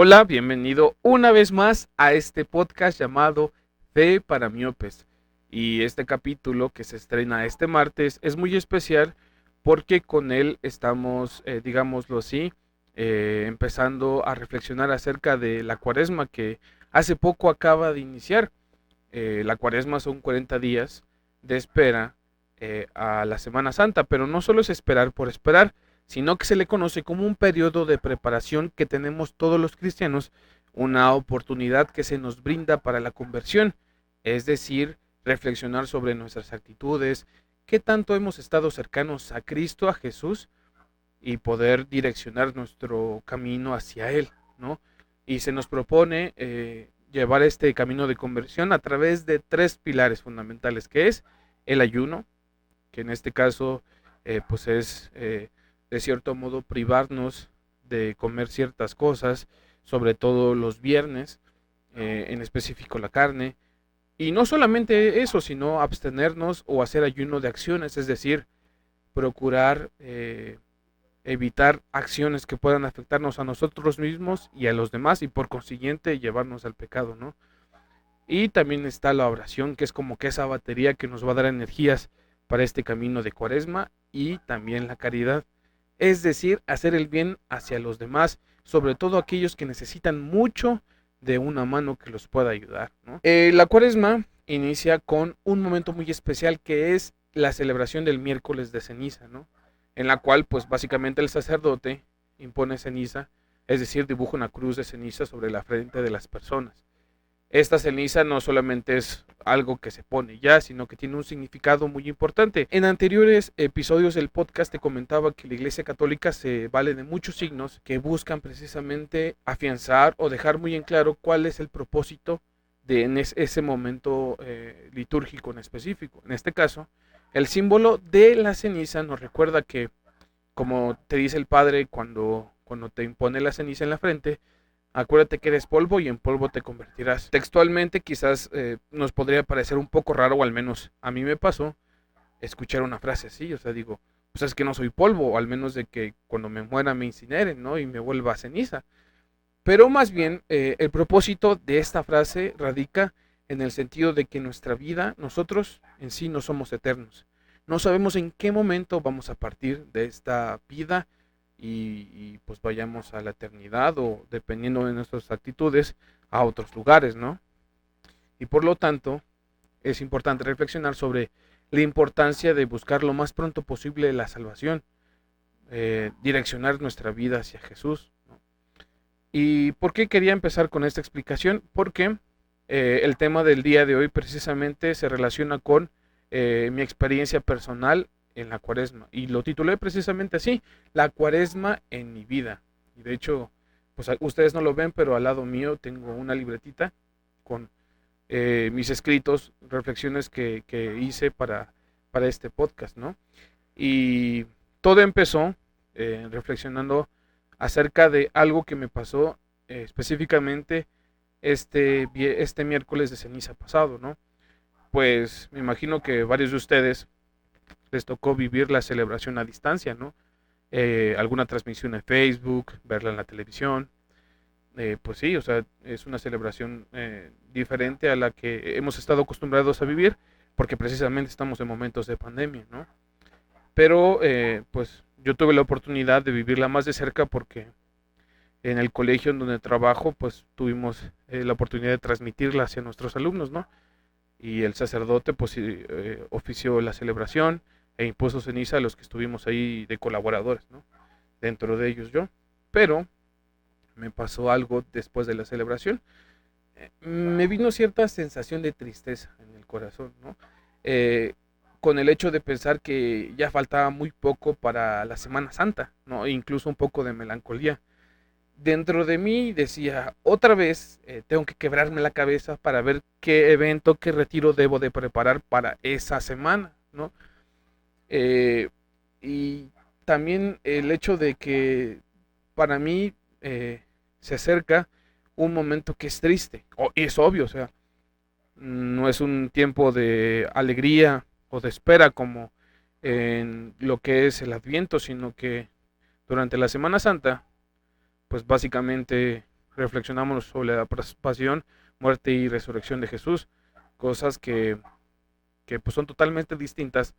Hola, bienvenido una vez más a este podcast llamado Fe para Miopes. Y este capítulo que se estrena este martes es muy especial porque con él estamos, digámoslo así, empezando a reflexionar acerca de la cuaresma que hace poco acaba de iniciar. La cuaresma son 40 días de espera a la Semana Santa, pero no solo es esperar por esperar, sino que se le conoce como un periodo de preparación que tenemos todos los cristianos, una oportunidad que se nos brinda para la conversión, es decir, reflexionar sobre nuestras actitudes, qué tanto hemos estado cercanos a Cristo, a Jesús, y poder direccionar nuestro camino hacia Él, ¿no? Y se nos propone llevar este camino de conversión a través de tres pilares fundamentales, que es el ayuno, que en este caso pues es de cierto modo privarnos de comer ciertas cosas, sobre todo los viernes, en específico la carne, y no solamente eso, sino abstenernos o hacer ayuno de acciones, es decir, procurar evitar acciones que puedan afectarnos a nosotros mismos y a los demás y por consiguiente llevarnos al pecado, ¿no? Y también está la oración, que es como que esa batería que nos va a dar energías para este camino de Cuaresma, y también la caridad, es decir, hacer el bien hacia los demás, sobre todo aquellos que necesitan mucho de una mano que los pueda ayudar, ¿no? La Cuaresma inicia con un momento muy especial que es la celebración del miércoles de ceniza, ¿no? En la cual pues básicamente el sacerdote impone ceniza, es decir, dibuja una cruz de ceniza sobre la frente de las personas. Esta ceniza no solamente es algo que se pone ya, sino que tiene un significado muy importante. En anteriores episodios del podcast te comentaba que la Iglesia Católica se vale de muchos signos que buscan precisamente afianzar o dejar muy en claro cuál es el propósito de ese momento litúrgico en específico. En este caso, el símbolo de la ceniza nos recuerda que, como te dice el Padre cuando te impone la ceniza en la frente, acuérdate que eres polvo y en polvo te convertirás. Textualmente quizás nos podría parecer un poco raro, o al menos a mí me pasó, escuchar una frase así. O sea, digo, pues es que no soy polvo, o al menos de que cuando me muera me incineren, ¿no? Y me vuelva ceniza. Pero más bien, el propósito de esta frase radica en el sentido de que nuestra vida, nosotros en sí no somos eternos. No sabemos en qué momento vamos a partir de esta vida pues vayamos a la eternidad o, dependiendo de nuestras actitudes, a otros lugares, ¿no? Y por lo tanto, es importante reflexionar sobre la importancia de buscar lo más pronto posible la salvación, direccionar nuestra vida hacia Jesús, ¿no? ¿Y por qué quería empezar con esta explicación? Porque el tema del día de hoy precisamente se relaciona con mi experiencia personal en la cuaresma. Y lo titulé precisamente así, la cuaresma en mi vida. Y de hecho, pues ustedes no lo ven, pero al lado mío tengo una libretita con mis escritos, reflexiones que hice para este podcast, ¿no? Y todo empezó reflexionando acerca de algo que me pasó específicamente este miércoles de ceniza pasado, ¿no? Pues me imagino que varios de ustedes les tocó vivir la celebración a distancia, ¿no? Alguna transmisión en Facebook, verla en la televisión. Pues sí, o sea, es una celebración diferente a la que hemos estado acostumbrados a vivir, porque precisamente estamos en momentos de pandemia, ¿no? Pero pues yo tuve la oportunidad de vivirla más de cerca porque en el colegio en donde trabajo, pues tuvimos la oportunidad de transmitirla hacia nuestros alumnos, ¿no? Y el sacerdote pues ofició la celebración e impuso ceniza a los que estuvimos ahí de colaboradores, ¿no? Dentro de ellos yo. Pero me pasó algo después de la celebración. Me vino cierta sensación de tristeza en el corazón, ¿no? Con el hecho de pensar que ya faltaba muy poco para la Semana Santa, ¿no? E incluso un poco de melancolía. Dentro de mí decía, otra vez tengo que quebrarme la cabeza para ver qué evento, qué retiro debo de preparar para esa semana, ¿no? Eh, y también el hecho de que para mí se acerca un momento que es triste, y es obvio, o sea, no es un tiempo de alegría o de espera como en lo que es el Adviento, sino que durante la Semana Santa pues básicamente reflexionamos sobre la pasión, muerte y resurrección de Jesús, cosas que pues son totalmente distintas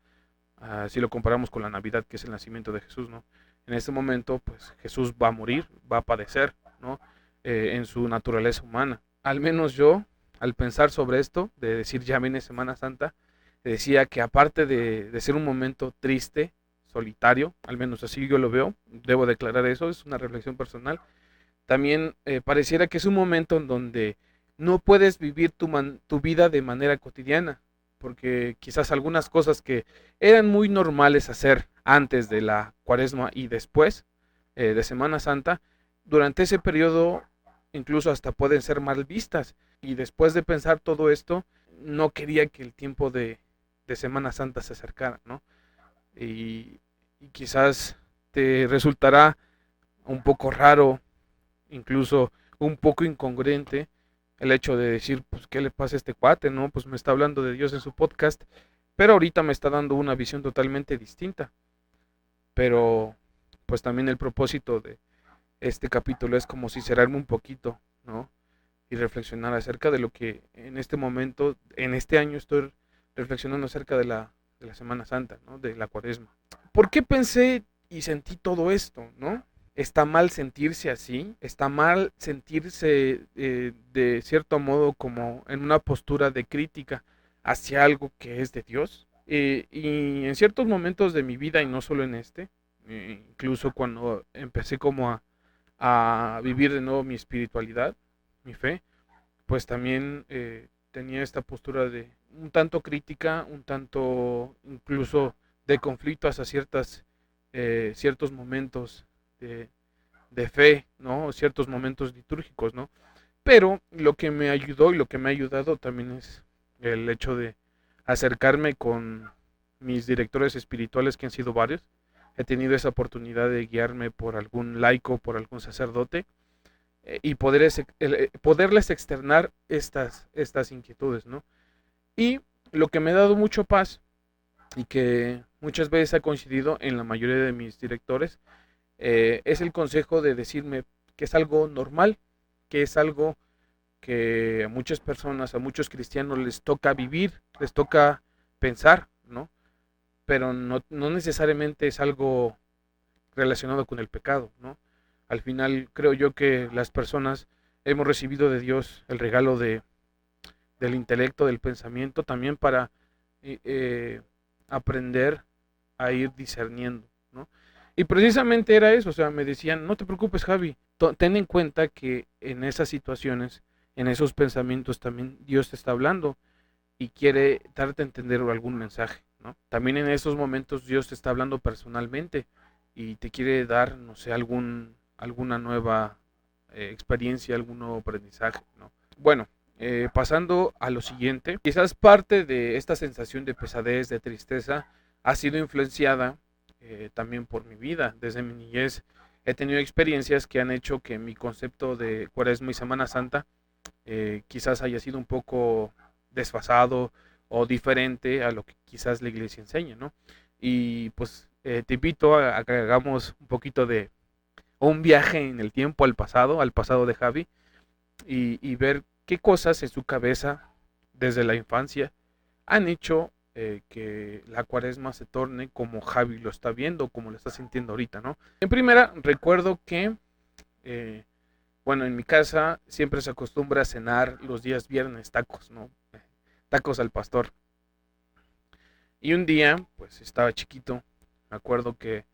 si lo comparamos con la Navidad, que es el nacimiento de Jesús, ¿no? En este momento, pues Jesús va a morir, va a padecer, ¿no? En su naturaleza humana. Al menos yo, al pensar sobre esto, de decir ya viene Semana Santa, decía que aparte de ser un momento triste, solitario, al menos así yo lo veo, debo declarar eso, es una reflexión personal, también pareciera que es un momento en donde no puedes vivir tu vida de manera cotidiana, porque quizás algunas cosas que eran muy normales hacer antes de la cuaresma y después de Semana Santa, durante ese periodo incluso hasta pueden ser mal vistas. Y después de pensar todo esto, no quería que el tiempo de Semana Santa se acercara, ¿no? Y, y quizás te resultará un poco raro, incluso un poco incongruente el hecho de decir, pues, ¿qué le pasa a este cuate? ¿No? Pues me está hablando de Dios en su podcast, pero ahorita me está dando una visión totalmente distinta. Pero, pues también el propósito de este capítulo es como sincerarme un poquito, ¿no? Y reflexionar acerca de lo que en este momento, en este año estoy reflexionando acerca de la Semana Santa, ¿no? De la Cuaresma. ¿Por qué pensé y sentí todo esto, ¿no? Está mal sentirse así, está mal sentirse de cierto modo como en una postura de crítica hacia algo que es de Dios. Y en ciertos momentos de mi vida, y no solo en este, incluso cuando empecé como a vivir de nuevo mi espiritualidad, mi fe, pues también tenía esta postura de un tanto crítica, un tanto incluso de conflicto hacia ciertos momentos de, de fe, ¿no? Ciertos momentos litúrgicos, ¿no? Pero lo que me ayudó y lo que me ha ayudado también es el hecho de acercarme con mis directores espirituales, que han sido varios. He tenido esa oportunidad de guiarme por algún laico, por algún sacerdote, y poderles externar estas inquietudes, ¿no? Y lo que me ha dado mucho paz y que muchas veces ha coincidido en la mayoría de mis directores, es el consejo de decirme que es algo normal, que es algo que a muchas personas, a muchos cristianos les toca vivir, les toca pensar, ¿no? Pero no necesariamente es algo relacionado con el pecado, ¿no? Al final creo yo que las personas hemos recibido de Dios el regalo del intelecto, del pensamiento, también para aprender a ir discerniendo, ¿no? Y precisamente era eso, o sea, me decían, no te preocupes, Javi, ten en cuenta que en esas situaciones, en esos pensamientos también Dios te está hablando y quiere darte a entender algún mensaje, ¿no? También en esos momentos Dios te está hablando personalmente y te quiere dar, no sé, alguna nueva experiencia, algún nuevo aprendizaje, ¿no? Bueno, pasando a lo siguiente, quizás parte de esta sensación de pesadez, de tristeza, ha sido influenciada también por mi vida. Desde mi niñez he tenido experiencias que han hecho que mi concepto de Cuaresma y Semana Santa quizás haya sido un poco desfasado o diferente a lo que quizás la iglesia enseña, ¿no? Y pues te invito a que hagamos un poquito de un viaje en el tiempo al pasado de Javi, y ver qué cosas en su cabeza desde la infancia han hecho que la cuaresma se torne como Javi lo está viendo, como lo está sintiendo ahorita, ¿no? En primera, recuerdo que, eh, bueno, en mi casa siempre se acostumbra a cenar los días viernes tacos, ¿no? Tacos al pastor. Y un día, pues estaba chiquito, me acuerdo que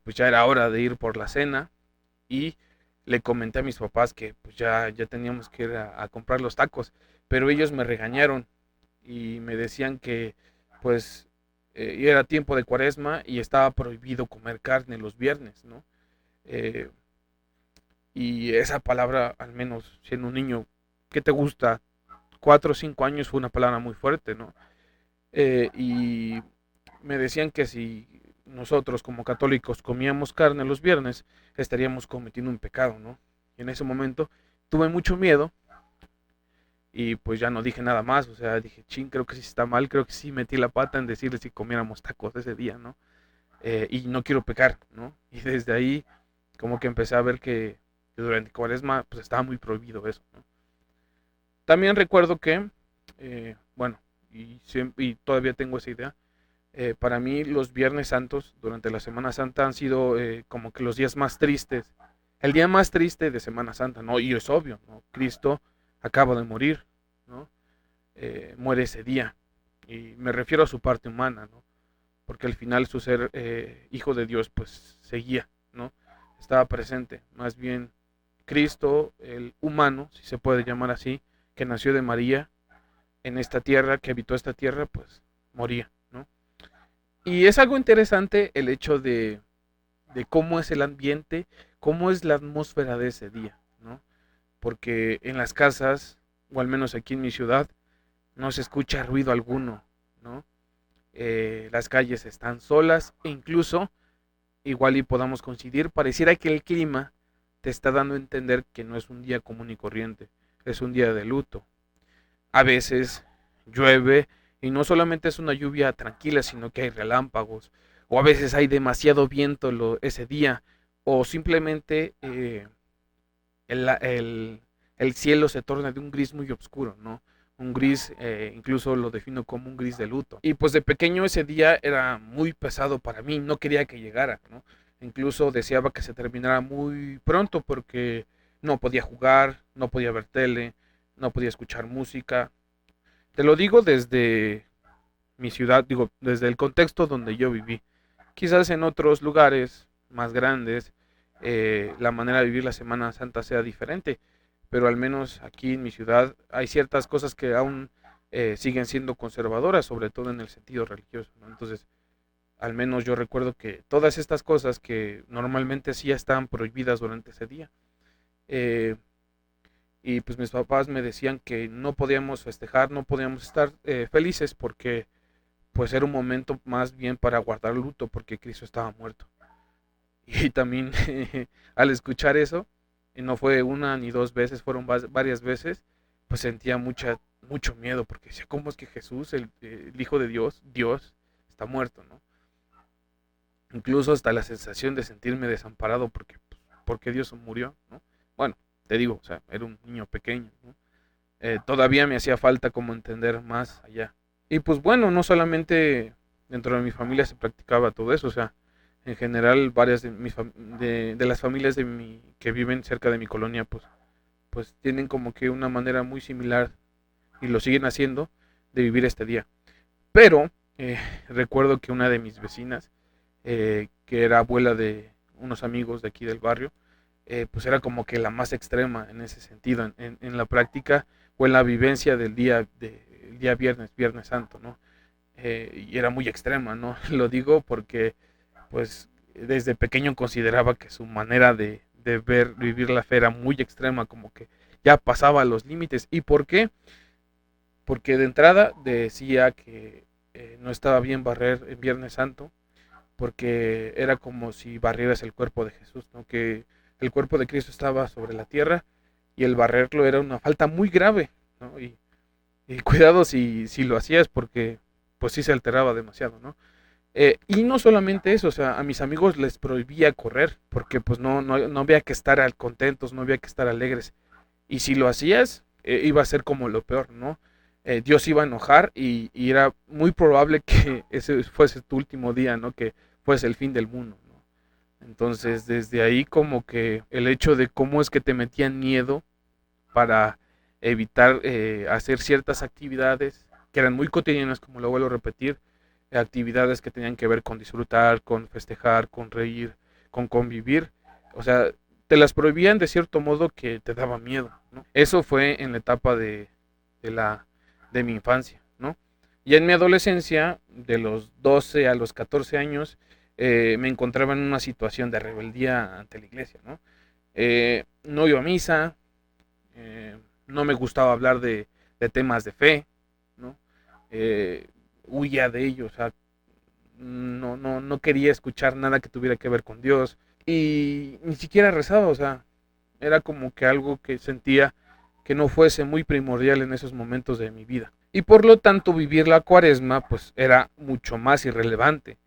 pues ya era hora de ir por la cena y le comenté a mis papás que pues ya teníamos que ir a comprar los tacos, pero ellos me regañaron y me decían que pues era tiempo de cuaresma y estaba prohibido comer carne los viernes, ¿no? Eh, y esa palabra, al menos siendo un niño, ¿qué te gusta? 4 o 5 años, fue una palabra muy fuerte, ¿no? Y me decían que si nosotros como católicos comíamos carne los viernes, estaríamos cometiendo un pecado, ¿no? Y en ese momento tuve mucho miedo y pues ya no dije nada más, o sea, dije, ching, creo que sí está mal, creo que sí metí la pata en decirles si comiéramos tacos ese día, ¿no? Y no quiero pecar, ¿no? Y desde ahí como que empecé a ver que que durante Cuaresma pues estaba muy prohibido eso, ¿no? También recuerdo que, bueno, y todavía tengo esa idea, para mí los Viernes Santos durante la Semana Santa han sido como que los días más tristes, el día más triste de Semana Santa, ¿no? Y es obvio, ¿no? Cristo acaba de morir, ¿no? Muere ese día, y me refiero a su parte humana, ¿no? Porque al final su ser hijo de Dios pues seguía, ¿no? Estaba presente, más bien Cristo, el humano, si se puede llamar así, que nació de María en esta tierra, que habitó esta tierra, pues moría, ¿no? Y es algo interesante el hecho de cómo es el ambiente, cómo es la atmósfera de ese día, ¿no? Porque en las casas, o al menos aquí en mi ciudad, no se escucha ruido alguno, ¿no? Las calles están solas e incluso, igual y podamos coincidir, pareciera que el clima te está dando a entender que no es un día común y corriente, es un día de luto. A veces llueve y no solamente es una lluvia tranquila, sino que hay relámpagos, o a veces hay demasiado viento ese día, o simplemente el, el, el cielo se torna de un gris muy oscuro, ¿no? Un gris, incluso lo defino como un gris de luto. Y pues de pequeño ese día era muy pesado para mí, no quería que llegara, ¿no? Incluso deseaba que se terminara muy pronto porque no podía jugar, no podía ver tele, no podía escuchar música. Te lo digo desde mi ciudad, digo, desde el contexto donde yo viví. Quizás en otros lugares más grandes la manera de vivir la Semana Santa sea diferente, pero al menos aquí en mi ciudad hay ciertas cosas que aún siguen siendo conservadoras, sobre todo en el sentido religioso, ¿no? Entonces, al menos yo recuerdo que todas estas cosas que normalmente sí estaban prohibidas durante ese día. eh, y pues mis papás me decían que no podíamos festejar, no podíamos estar felices porque pues era un momento más bien para guardar luto porque Cristo estaba muerto. Y también al escuchar eso, y no fue una ni dos veces, fueron varias veces, pues sentía mucho miedo porque decía, ¿cómo es que Jesús, el Hijo de Dios, Dios, está muerto, ¿no? Incluso hasta la sensación de sentirme desamparado porque Dios murió, ¿no? Bueno, te digo, o sea, era un niño pequeño, ¿no? Todavía me hacía falta como entender más allá. Y pues bueno, no solamente dentro de mi familia se practicaba todo eso, o sea, en general varias de las familias que viven cerca de mi colonia, pues tienen como que una manera muy similar y lo siguen haciendo de vivir este día. Pero recuerdo que una de mis vecinas, que era abuela de unos amigos de aquí del barrio, pues era como que la más extrema en ese sentido, en la práctica o en la vivencia el día viernes, Viernes Santo, ¿no? Y era muy extrema, ¿no? Lo digo porque, pues, desde pequeño consideraba que su manera de vivir la fe era muy extrema, como que ya pasaba los límites. ¿Y por qué? Porque de entrada decía que no estaba bien barrer en Viernes Santo, porque era como si barrieras el cuerpo de Jesús, ¿no? Que el cuerpo de Cristo estaba sobre la tierra y el barrerlo era una falta muy grave, ¿no? Y cuidado si lo hacías porque pues sí se alteraba demasiado, ¿no? Y no solamente eso, o sea, a mis amigos les prohibía correr porque pues no había que estar contentos, no había que estar alegres. Y si lo hacías, iba a ser como lo peor, ¿no? Dios iba a enojar y era muy probable que ese fuese tu último día, ¿no? Que fuese el fin del mundo, ¿no? Entonces, desde ahí como que el hecho de cómo es que te metían miedo para evitar hacer ciertas actividades que eran muy cotidianas, como lo vuelvo a repetir, actividades que tenían que ver con disfrutar, con festejar, con reír, con convivir. O sea, te las prohibían de cierto modo que te daba miedo, ¿no? Eso fue en la etapa de, la, de mi infancia, ¿no? Y en mi adolescencia, de los 12 a los 14 años, me encontraba en una situación de rebeldía ante la iglesia, ¿no? No iba a misa, no me gustaba hablar de temas de fe, ¿no? Eh, Huía de ellos, o sea, no quería escuchar nada que tuviera que ver con Dios y ni siquiera rezaba, o sea, era como que algo que sentía que no fuese muy primordial en esos momentos de mi vida. Y por lo tanto vivir la cuaresma pues era mucho más irrelevante.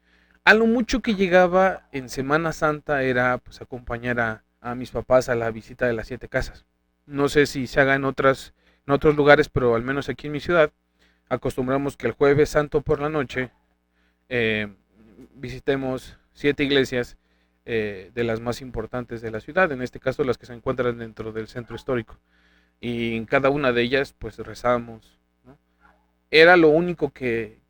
A lo mucho que llegaba en Semana Santa era pues acompañar a mis papás a la visita de las 7 casas. No sé si se haga en otros lugares, pero al menos aquí en mi ciudad acostumbramos que el jueves santo por la noche eh, visitemos 7 iglesias de las más importantes de la ciudad, en este caso las que se encuentran dentro del centro histórico. Y en cada una de ellas pues rezamos, ¿no? Era lo único que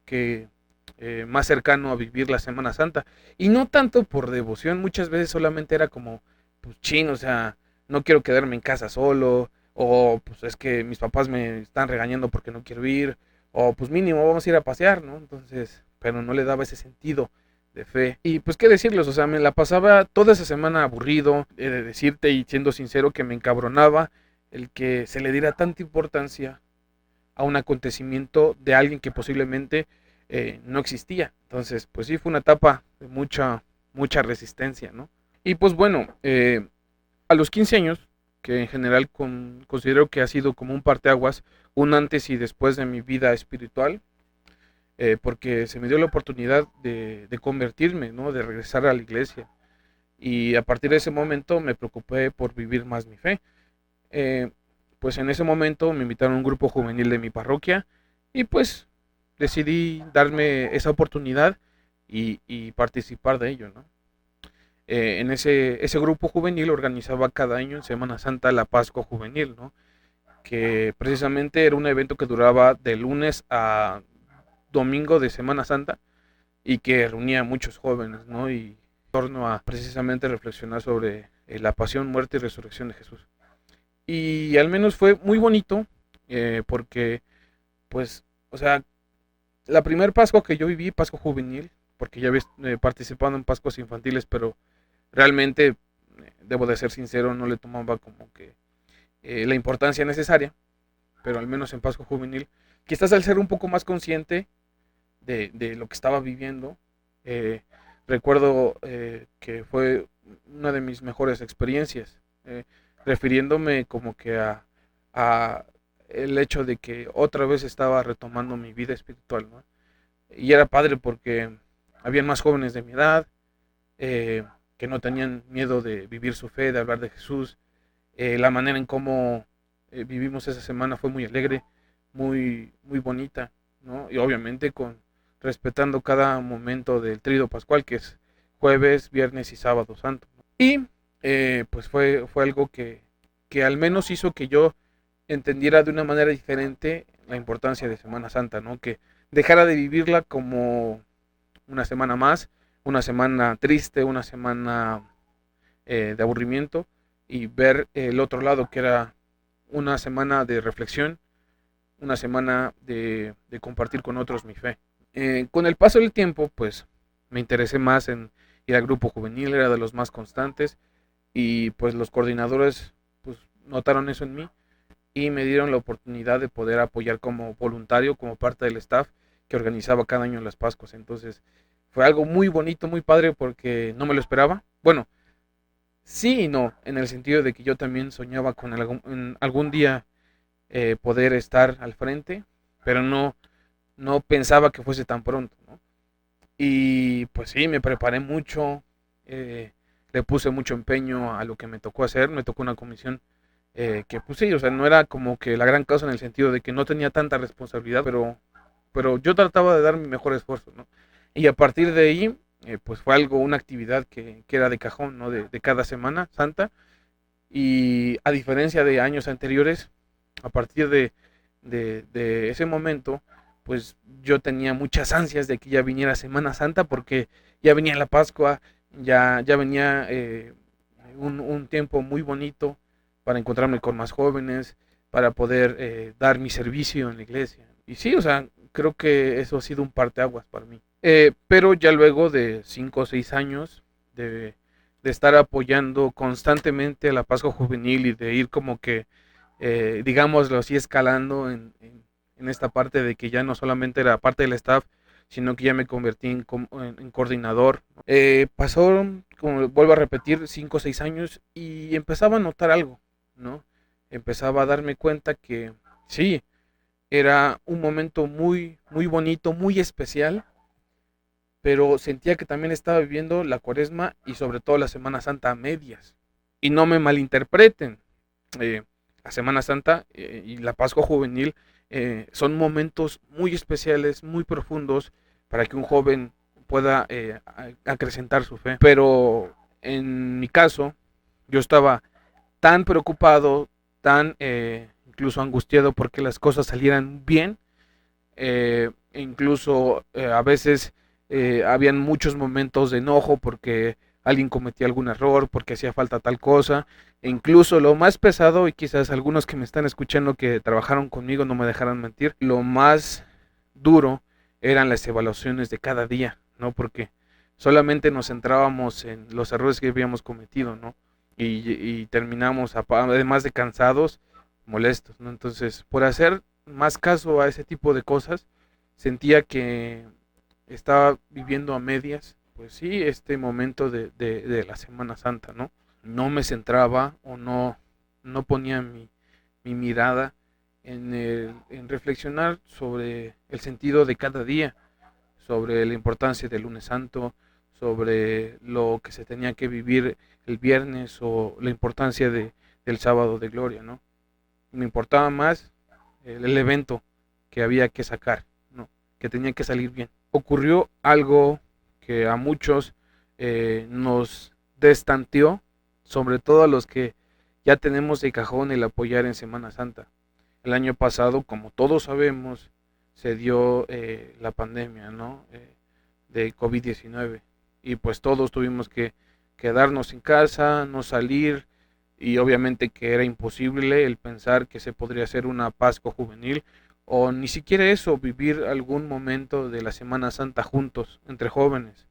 más cercano a vivir la Semana Santa. Y no tanto por devoción, muchas veces solamente era como, pues chin, o sea, no quiero quedarme en casa solo, o pues es que mis papás me están regañando porque no quiero ir, o pues mínimo vamos a ir a pasear, ¿no? Entonces, pero no le daba ese sentido de fe. Y pues qué decirles, o sea, me la pasaba toda esa semana aburrido, he de decirte y siendo sincero que me encabronaba el que se le diera tanta importancia a un acontecimiento de alguien que posiblemente no existía. Entonces, pues sí, fue una etapa de mucha resistencia, ¿no? Y pues bueno, a los 15 años, que en general considero que ha sido como un parteaguas, un antes y después de mi vida espiritual, porque se me dio la oportunidad de convertirme, ¿no? De regresar a la iglesia. Y a partir de ese momento me preocupé por vivir más mi fe. Eh, pues en ese momento me invitaron a un grupo juvenil de mi parroquia y pues decidí darme esa oportunidad y participar de ello, ¿no? En ese grupo juvenil organizaba cada año en Semana Santa la Pascua Juvenil, ¿no? Que precisamente era un evento que duraba de lunes a domingo de Semana Santa y que reunía a muchos jóvenes, ¿no? Y en torno a precisamente reflexionar sobre la pasión, muerte y resurrección de Jesús. Y al menos fue muy bonito porque, pues, o sea, la primer Pascua que yo viví, Pascua juvenil, porque ya había participado en Pascuas infantiles, pero realmente, debo de ser sincero, no le tomaba como que la importancia necesaria, pero al menos en Pascua juvenil, quizás al ser un poco más consciente de lo que estaba viviendo, eh, recuerdo que fue una de mis mejores experiencias, refiriéndome como que a el hecho de que otra vez estaba retomando mi vida espiritual, ¿no? Y era padre porque habían más jóvenes de mi edad, que no tenían miedo de vivir su fe, de hablar de Jesús. La manera en cómo vivimos esa semana fue muy alegre, muy bonita, ¿no? Y obviamente respetando cada momento del tríodo pascual, que es jueves, viernes y sábado santo, ¿no? Y pues fue algo que al menos hizo que yo entendiera de una manera diferente la importancia de Semana Santa, ¿no? Que dejara de vivirla como una semana más, una semana triste, una semana de aburrimiento, y ver el otro lado que era una semana de reflexión, una semana de compartir con otros mi fe. Con el paso del tiempo, pues me interesé más en ir al grupo juvenil, era de los más constantes, y pues los coordinadores pues notaron eso en mí y me dieron la oportunidad de poder apoyar como voluntario, como parte del staff que organizaba cada año las Pascuas. Entonces fue algo muy bonito, muy padre porque no me lo esperaba. Bueno, sí y no, en el sentido de que yo también soñaba con en algún día poder estar al frente, pero no pensaba que fuese tan pronto, ¿no? Y pues sí, me preparé mucho, le puse mucho empeño a lo que me tocó hacer, me tocó una comisión que pues sí, o sea, no era como que la gran cosa en el sentido de que no tenía tanta responsabilidad, pero yo trataba de dar mi mejor esfuerzo, ¿no? Y a partir de ahí, pues fue algo, una actividad que era de cajón, ¿no? De cada semana santa, y a diferencia de años anteriores, a partir de ese momento, pues yo tenía muchas ansias de que ya viniera Semana Santa porque ya venía la Pascua, ya venía un tiempo muy bonito para encontrarme con más jóvenes, para poder dar mi servicio en la iglesia. Y sí, o sea, creo que eso ha sido un parteaguas para mí. Pero ya luego de 5 o 6 años de estar apoyando constantemente a la Pascua Juvenil y de ir como que, digámoslo así, escalando en esta parte de que ya no solamente era parte del staff, sino que ya me convertí en coordinador. Pasaron, como vuelvo a repetir, 5 o 6 años y empezaba a notar algo, ¿no? Empezaba a darme cuenta que sí, era un momento muy bonito, muy especial, pero sentía que también estaba viviendo la Cuaresma y sobre todo la Semana Santa a medias. Y no me malinterpreten, la Semana Santa y la Pascua Juvenil son momentos muy especiales, muy profundos para que un joven pueda acrecentar su fe. Pero en mi caso, yo estaba tan preocupado, tan incluso angustiado porque las cosas salieran bien. Incluso a veces habían muchos momentos de enojo porque alguien cometía algún error, porque hacía falta tal cosa. E incluso lo más pesado, y quizás algunos que me están escuchando que trabajaron conmigo no me dejarán mentir, lo más duro eran las evaluaciones de cada día, ¿no? Porque solamente nos centrábamos en los errores que habíamos cometido, ¿no? Y terminamos, además de cansados, molestos, ¿no? Entonces, por hacer más caso a ese tipo de cosas, sentía que estaba viviendo a medias, pues sí, este momento de la Semana Santa, ¿no? No me centraba o no ponía mi mirada en reflexionar sobre el sentido de cada día, sobre la importancia del lunes santo, sobre lo que se tenía que vivir el viernes o la importancia del sábado de gloria, ¿no? Me importaba más el evento que había que sacar, ¿no? Que tenía que salir bien. Ocurrió algo que a muchos nos destanteó, sobre todo a los que ya tenemos de cajón el apoyar en Semana Santa. El año pasado, como todos sabemos, se dio la pandemia, ¿no? De COVID-19. Y pues todos tuvimos que quedarnos en casa, no salir, y obviamente que era imposible el pensar que se podría hacer una Pascua Juvenil o ni siquiera eso, vivir algún momento de la Semana Santa juntos, entre jóvenes,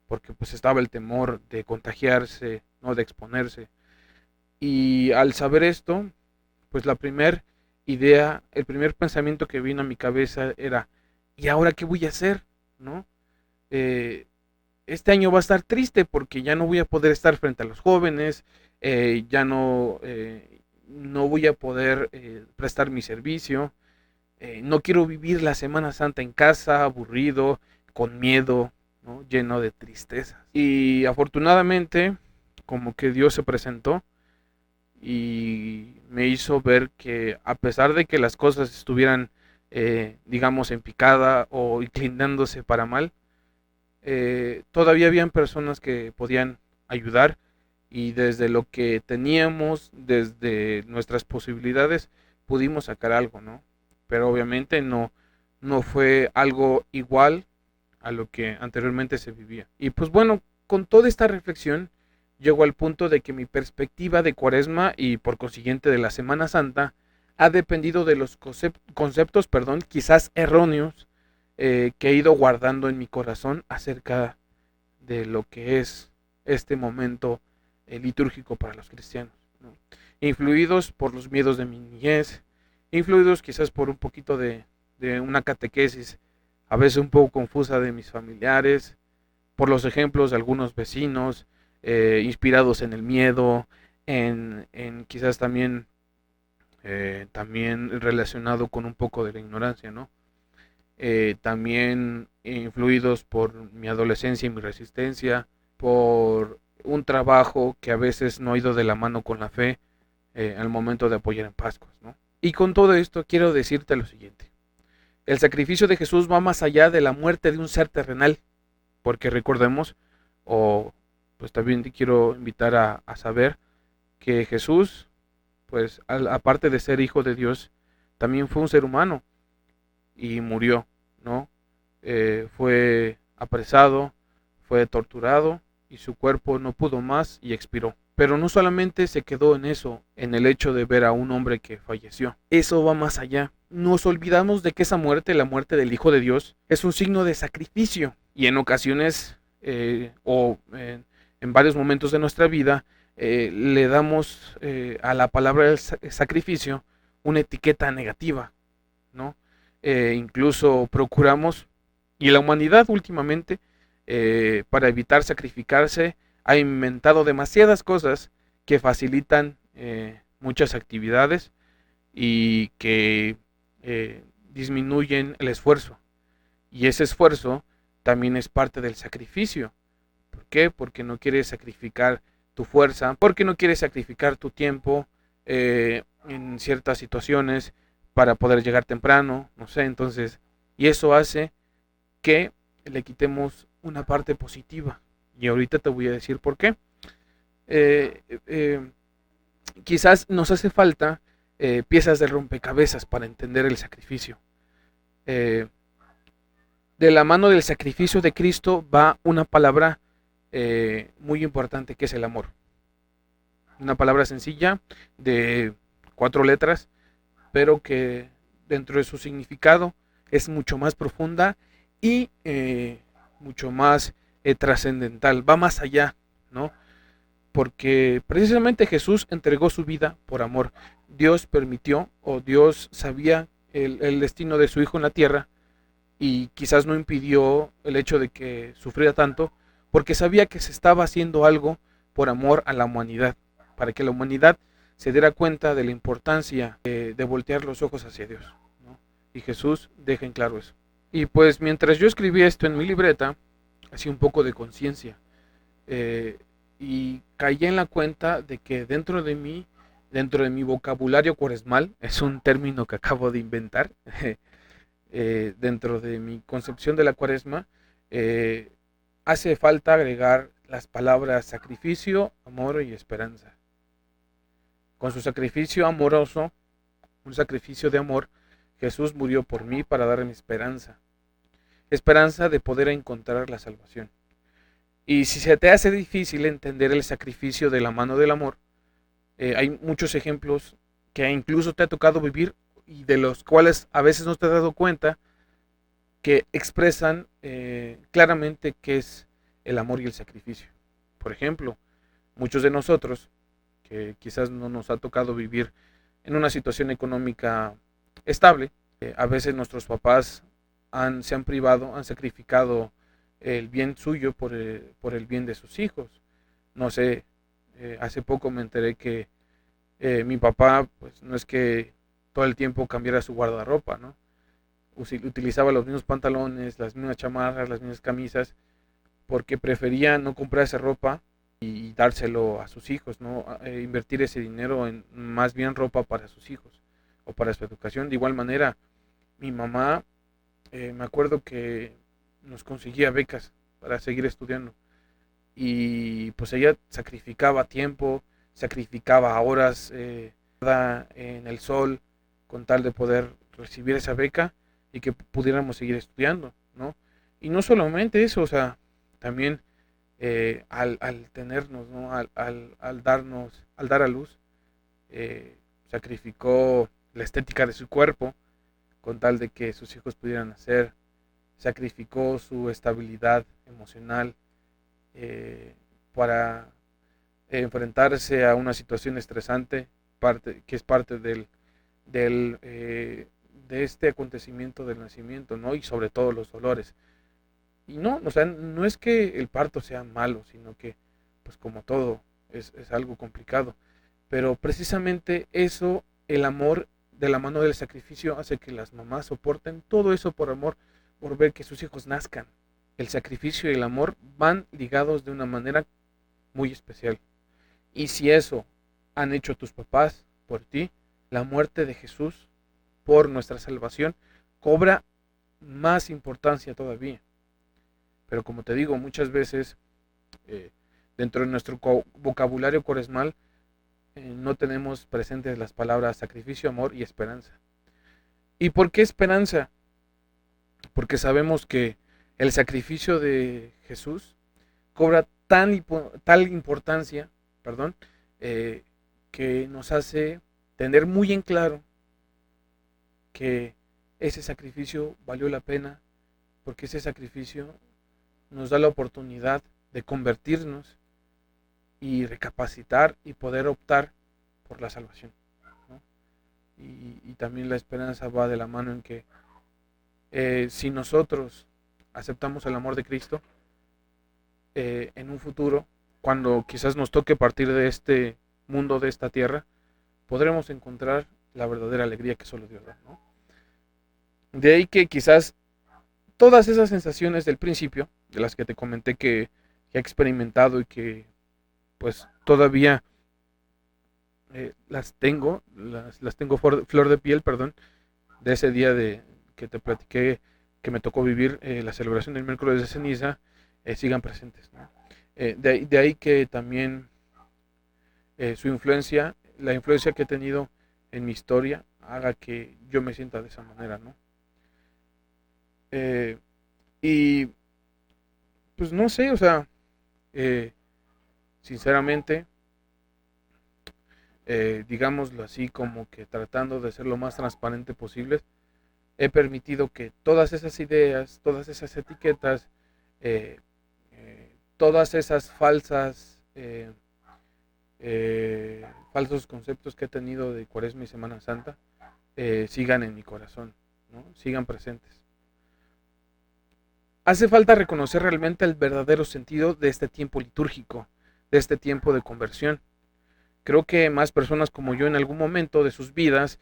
porque pues estaba el temor de contagiarse, no de exponerse. Y al saber esto, pues la primera idea, el primer pensamiento que vino a mi cabeza era, ¿y ahora qué voy a hacer? ¿No? Eh, este año va a estar triste porque ya no voy a poder estar frente a los jóvenes, ya no voy a poder prestar mi servicio, no quiero vivir la Semana Santa en casa, aburrido, con miedo, ¿no? Lleno de tristeza. Y afortunadamente, como que Dios se presentó y me hizo ver que a pesar de que las cosas estuvieran, digamos, en picada o inclinándose para mal, todavía habían personas que podían ayudar y desde lo que teníamos, desde nuestras posibilidades, pudimos sacar algo, ¿no? Pero obviamente no fue algo igual a lo que anteriormente se vivía. Y pues bueno, con toda esta reflexión, llego al punto de que mi perspectiva de Cuaresma y por consiguiente de la Semana Santa ha dependido de los conceptos, perdón, quizás erróneos que he ido guardando en mi corazón acerca de lo que es este momento litúrgico para los cristianos, ¿no? Influidos por los miedos de mi niñez, influidos quizás por un poquito de una catequesis a veces un poco confusa de mis familiares, por los ejemplos de algunos vecinos, inspirados en el miedo, en quizás también relacionado con un poco de la ignorancia, ¿no? También influidos por mi adolescencia y mi resistencia, por un trabajo que a veces no ha ido de la mano con la fe al momento de apoyar en Pascuas, ¿no? Y con todo esto quiero decirte lo siguiente. El sacrificio de Jesús va más allá de la muerte de un ser terrenal, porque recordemos, o pues también te quiero invitar a saber que Jesús, pues aparte de ser hijo de Dios, también fue un ser humano y murió, ¿no? Fue apresado, fue torturado y su cuerpo no pudo más y expiró. Pero no solamente se quedó en eso, en el hecho de ver a un hombre que falleció. Eso va más allá. Nos olvidamos de que esa muerte, la muerte del Hijo de Dios, es un signo de sacrificio. Y en ocasiones, en varios momentos de nuestra vida, le damos a la palabra del sacrificio una etiqueta negativa, ¿no? Incluso procuramos, y la humanidad últimamente, para evitar sacrificarse, ha inventado demasiadas cosas que facilitan muchas actividades y que disminuyen el esfuerzo. Y ese esfuerzo también es parte del sacrificio. ¿Por qué? Porque no quieres sacrificar tu fuerza, porque no quieres sacrificar tu tiempo en ciertas situaciones para poder llegar temprano, no sé, entonces, y eso hace que le quitemos una parte positiva. Y ahorita te voy a decir por qué. Eh, eh, Quizás nos hace falta piezas de rompecabezas para entender el sacrificio. Eh, de la mano del sacrificio de Cristo va una palabra muy importante que es el amor. Una palabra sencilla de 4 letras, pero que dentro de su significado es mucho más profunda y mucho más trascendental, va más allá, ¿no? Porque precisamente Jesús entregó su vida por amor. Dios permitió o Dios sabía el destino de su hijo en la tierra y quizás no impidió el hecho de que sufriera tanto porque sabía que se estaba haciendo algo por amor a la humanidad, para que la humanidad se diera cuenta de la importancia de voltear los ojos hacia Dios, ¿no? Y Jesús deja en claro eso. Y pues mientras yo escribí esto en mi libreta, hacía un poco de conciencia eh, y caí en la cuenta de que dentro de mi vocabulario cuaresmal, es un término que acabo de inventar, dentro de mi concepción de la cuaresma, eh, hace falta agregar las palabras sacrificio, amor y esperanza. Con su sacrificio amoroso, un sacrificio de amor, Jesús murió por mí para darme esperanza. Esperanza de poder encontrar la salvación. Y si se te hace difícil entender el sacrificio de la mano del amor, hay muchos ejemplos que incluso te ha tocado vivir y de los cuales a veces no te has dado cuenta que expresan claramente qué es el amor y el sacrificio. Por ejemplo, muchos de nosotros, que quizás no nos ha tocado vivir en una situación económica estable, a veces nuestros papás se han privado, han sacrificado el bien suyo por el bien de sus hijos. No sé, hace poco me enteré que mi papá, pues no es que todo el tiempo cambiara su guardarropa, ¿no? Utilizaba los mismos pantalones, las mismas chamarras, las mismas camisas, porque prefería no comprarse ropa y dárselo a sus hijos, ¿no? Invertir ese dinero en más bien ropa para sus hijos o para su educación. De igual manera, mi mamá, me acuerdo que nos conseguía becas para seguir estudiando y pues ella sacrificaba tiempo, sacrificaba horas en el sol con tal de poder recibir esa beca y que pudiéramos seguir estudiando, ¿no? Y no solamente eso, o sea, también al tenernos, ¿no? Al dar a luz, sacrificó la estética de su cuerpo con tal de que sus hijos pudieran nacer, sacrificó su estabilidad emocional eh, para enfrentarse a una situación estresante, que es parte de este acontecimiento del nacimiento, ¿no? Y sobre todo los dolores. Y no, o sea, no es que el parto sea malo, sino que, pues como todo, es algo complicado. Pero precisamente eso, el amor de la mano del sacrificio hace que las mamás soporten todo eso por amor, por ver que sus hijos nazcan. El sacrificio y el amor van ligados de una manera muy especial. Y si eso han hecho tus papás por ti, la muerte de Jesús por nuestra salvación cobra más importancia todavía. Pero como te digo, muchas veces eh, dentro de nuestro vocabulario cuaresmal no tenemos presentes las palabras sacrificio, amor y esperanza. ¿Y por qué esperanza? Porque sabemos que el sacrificio de Jesús cobra tal importancia, perdón, que nos hace tener muy en claro que ese sacrificio valió la pena, porque ese sacrificio nos da la oportunidad de convertirnos y recapacitar y poder optar por la salvación, ¿no? Y también la esperanza va de la mano en que si nosotros aceptamos el amor de Cristo, en un futuro, cuando quizás nos toque partir de este mundo, de esta tierra, podremos encontrar la verdadera alegría que solo Dios da, ¿no? De ahí que quizás todas esas sensaciones del principio, de las que te comenté que he experimentado y que pues todavía las tengo flor de piel, perdón, de ese día de que te platiqué que me tocó vivir la celebración del miércoles de ceniza, sigan presentes, ¿no? De ahí que también su influencia, la influencia que he tenido en mi historia, haga que yo me sienta de esa manera, ¿no? Eh, y pues no sé, o sea, eh, sinceramente, digámoslo así, como que tratando de ser lo más transparente posible, he permitido que todas esas ideas, todas esas etiquetas, todas esas falsos conceptos que he tenido de Cuaresma y Semana Santa sigan en mi corazón, ¿no? Sigan presentes. Hace falta reconocer realmente el verdadero sentido de este tiempo litúrgico, de este tiempo de conversión. Creo que más personas como yo en algún momento de sus vidas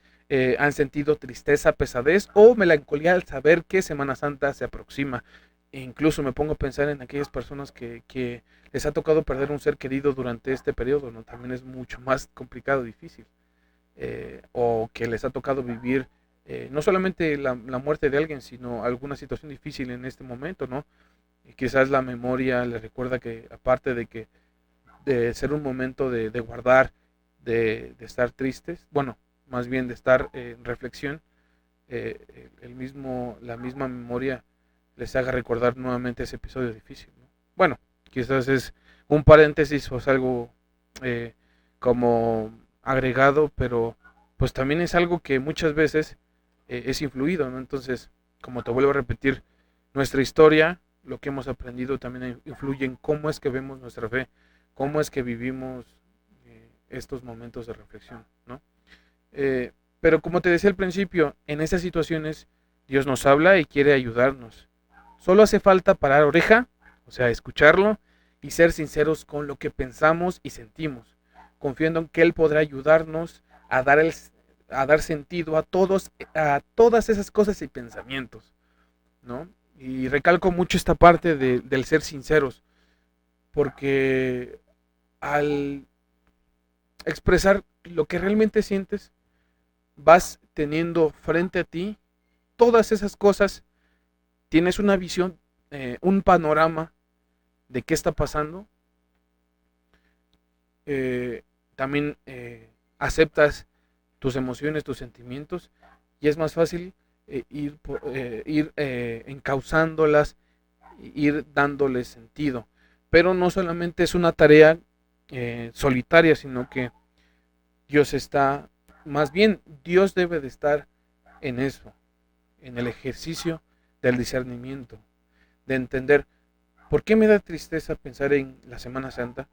han sentido tristeza, pesadez o melancolía al saber que Semana Santa se aproxima. E incluso me pongo a pensar en aquellas personas que les ha tocado perder un ser querido durante este periodo, ¿no? También es mucho más complicado, difícil. O que les ha tocado vivir no solamente la muerte de alguien, sino alguna situación difícil en este momento, ¿no? Y quizás la memoria les recuerda que aparte de ser un momento de guardar, de estar tristes, bueno, más bien de estar en reflexión, la misma memoria les haga recordar nuevamente ese episodio difícil, ¿no? Bueno, quizás es un paréntesis o es algo eh, como agregado, pero pues también es algo que muchas veces es influido, ¿no? Entonces, como te vuelvo a repetir, nuestra historia, lo que hemos aprendido también influye en cómo es que vemos nuestra fe, cómo es que vivimos estos momentos de reflexión, ¿no? Pero como te decía al principio, en esas situaciones Dios nos habla y quiere ayudarnos. Solo hace falta parar oreja, o sea, escucharlo y ser sinceros con lo que pensamos y sentimos, confiando en que Él podrá ayudarnos a dar sentido a todas esas cosas y pensamientos, ¿no? Y recalco mucho esta parte del ser sinceros, porque al expresar lo que realmente sientes, vas teniendo frente a ti todas esas cosas, tienes una visión, un panorama de qué está pasando, eh, también aceptas tus emociones, tus sentimientos, y es más fácil ir encauzándolas, ir dándoles sentido. Pero no solamente es una tarea solitaria, sino que Dios está, más bien Dios debe de estar en eso, en el ejercicio del discernimiento, de entender por qué me da tristeza pensar en la Semana Santa,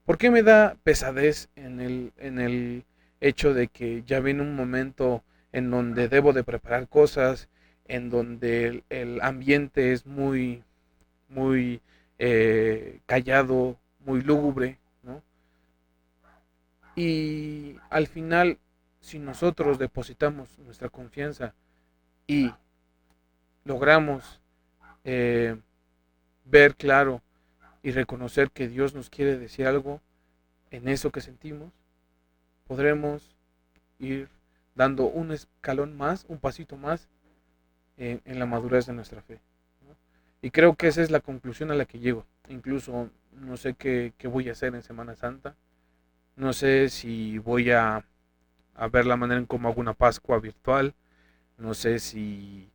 por qué me da pesadez en el hecho de que ya viene un momento en donde debo de preparar cosas, en donde el ambiente es muy callado, muy lúgubre, ¿no? Y al final, si nosotros depositamos nuestra confianza y logramos eh, ver claro y reconocer que Dios nos quiere decir algo en eso que sentimos, podremos ir dando un escalón más, un pasito más en la madurez de nuestra fe, ¿no? Y creo que esa es la conclusión a la que llego. Incluso no sé qué voy a hacer en Semana Santa, no sé si voy a ver la manera en cómo hago una Pascua virtual, no sé si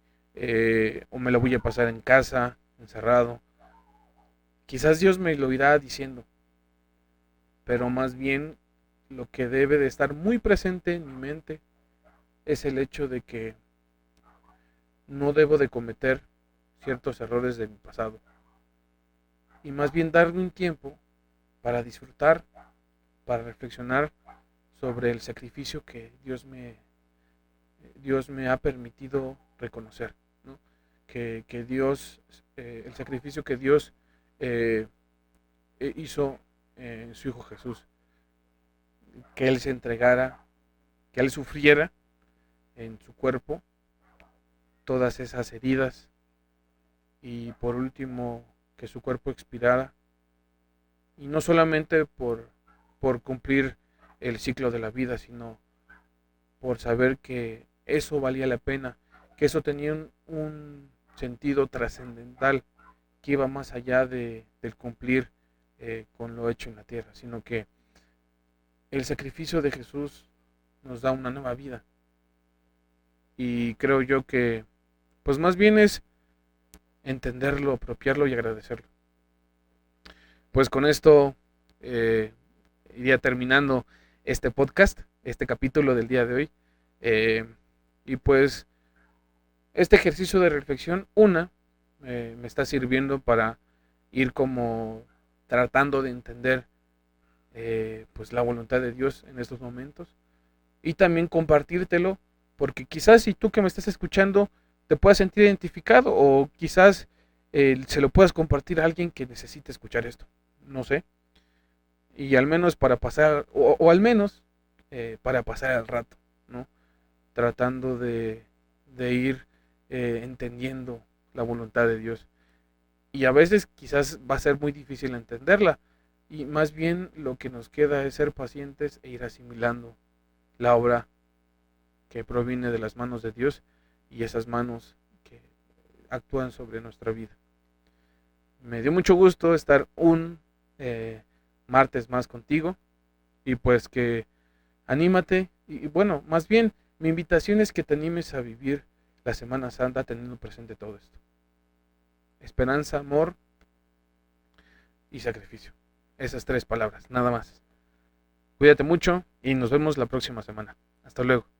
o me la voy a pasar en casa, encerrado. Quizás Dios me lo irá diciendo, pero más bien lo que debe de estar muy presente en mi mente es el hecho de que no debo de cometer ciertos errores de mi pasado y más bien darme un tiempo para disfrutar, para reflexionar sobre el sacrificio que Dios me ha permitido reconocer, ¿no? Que Dios, el sacrificio que Dios eh, hizo en su Hijo Jesús, que Él se entregara, que Él sufriera en su cuerpo todas esas heridas y por último que su cuerpo expirara y no solamente por cumplir el ciclo de la vida, sino por saber que eso valía la pena, que eso tenía un sentido trascendental que iba más allá del cumplir con lo hecho en la tierra, sino que el sacrificio de Jesús nos da una nueva vida. Y creo yo que, pues más bien es entenderlo, apropiarlo y agradecerlo. Pues con esto iría terminando este podcast, este capítulo del día de hoy. Y pues este ejercicio de reflexión, me está sirviendo para ir como tratando de entender pues la voluntad de Dios en estos momentos. Y también compartírtelo, porque quizás si tú que me estás escuchando te puedas sentir identificado, o quizás se lo puedas compartir a alguien que necesite escuchar esto, no sé, y al menos para pasar, o al menos para pasar el rato, ¿no? Tratando de ir entendiendo la voluntad de Dios. Y a veces quizás va a ser muy difícil entenderla, y más bien lo que nos queda es ser pacientes e ir asimilando la obra que proviene de las manos de Dios, y esas manos que actúan sobre nuestra vida. Me dio mucho gusto estar un martes más contigo, y pues que anímate, y bueno, más bien mi invitación es que te animes a vivir la Semana Santa teniendo presente todo esto: esperanza, amor y sacrificio. Esas 3 palabras, nada más. Cuídate mucho y nos vemos la próxima semana. Hasta luego.